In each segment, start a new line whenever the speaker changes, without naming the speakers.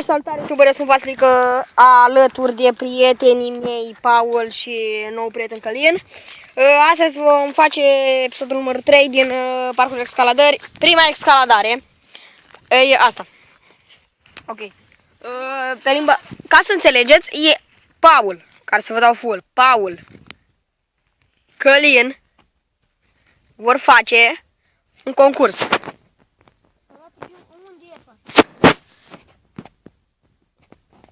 Salutare, youtubere, sunt Vasilică, alături de prietenii mei, Paul și nou prieten Călin. Astăzi vom face episodul numărul 3 din parcul escaladări. Prima escaladare e asta. Ok. Pe limba, ca să înțelegeți, e Paul, care să vă dau full. Paul, Călin vor face un concurs.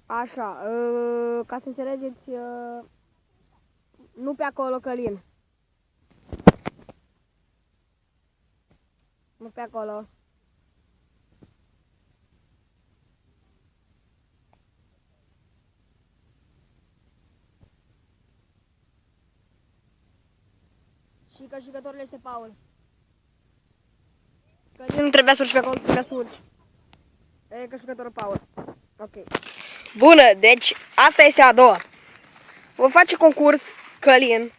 Așa, ca să înțelegeți, nu pe acolo, Călin. Nu pe acolo. Și câștigătorul este Paul. Călin nu trebuia să urci pe acolo, trebuia să urci. E câștigătorul Paul. Ok. Bună, deci asta este a doua. Vom face concurs Călin.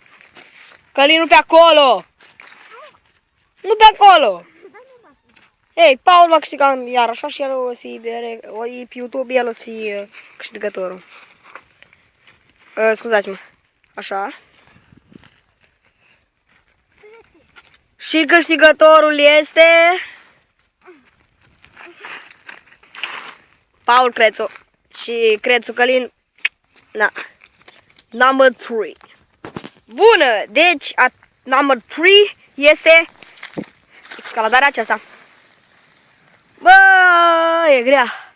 Călin nu pe acolo. Nu pe acolo. Ei, Paul va câștiga iar așa și el o să fie pe YouTube, el o să fie câștigătorul. Scuzați-mă. Așa. Și câștigătorul este Paul Crețu. Și Crețu Călin, na, number 3. Bună, deci number 3 este escaladarea aceasta. Bă, e grea.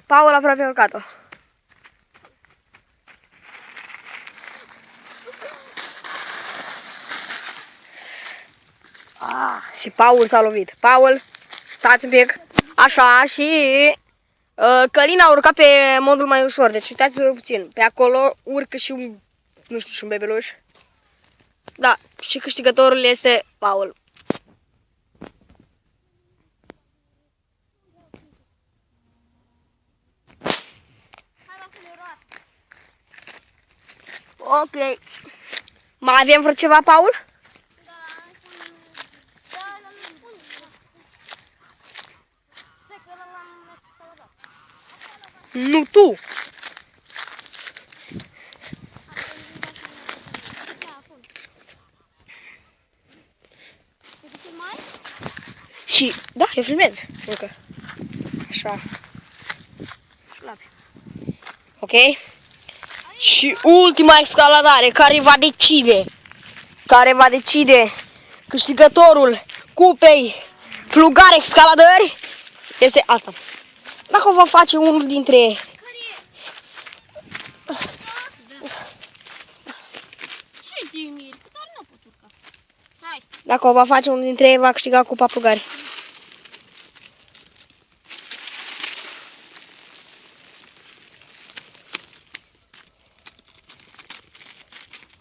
Paul aproape a urcat-o. Și Paul s-a lovit. Paul, stați un pic. Așa, și Călin a urcat pe modul mai ușor, deci uitați-vă puțin. Pe acolo urcă și un, nu știu, și un bebeluș. Da, și câștigătorul este Paul. Ok. Mai avem vreo ceva, Paul? Nu tu! Și, da, eu filmez. Încă. Așa. Ok? Și ultima escaladare care va decide câștigătorul cupei Plugare Escaladări este asta. Dacă o va face unul dintre Dacă o va face unul dintre ei, va câștiga cupa Plugare.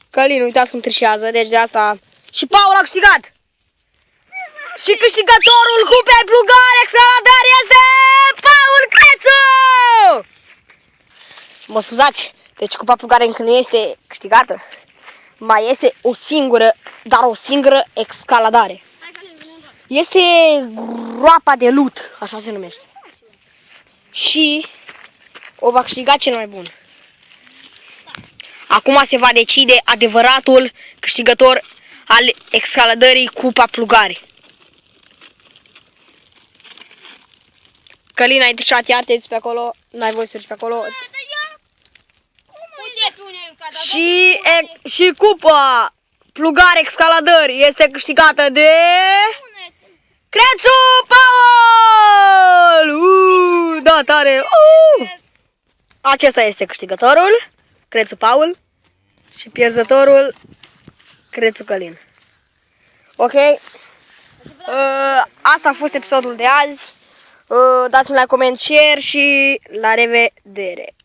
Călin, uitați cum trișează, deci de asta. Și Paul a câștigat! Și câștigătorul cupei Plugare Escaladări este Paul Crețu! Mă scuzați, deci cupa Plugare încă nu este câștigată. Mai este o singură, dar o singură escaladare. Este groapa de lut, așa se numește. Și o va câștiga cel mai bun. Acum se va decide adevăratul câștigător al escaladării cupa Plugare. Călin, ai trișat iar, te-ai dus pe acolo, n-ai voie să urci pe acolo. Și cupa Plugare Escaladări este câștigată de Crețu Paul! Da, tare! Acesta este câștigătorul, Crețu Paul, și pierzătorul, Crețu Călin. Ok? Asta a fost episodul de azi. Dați un like, coment, share și la revedere!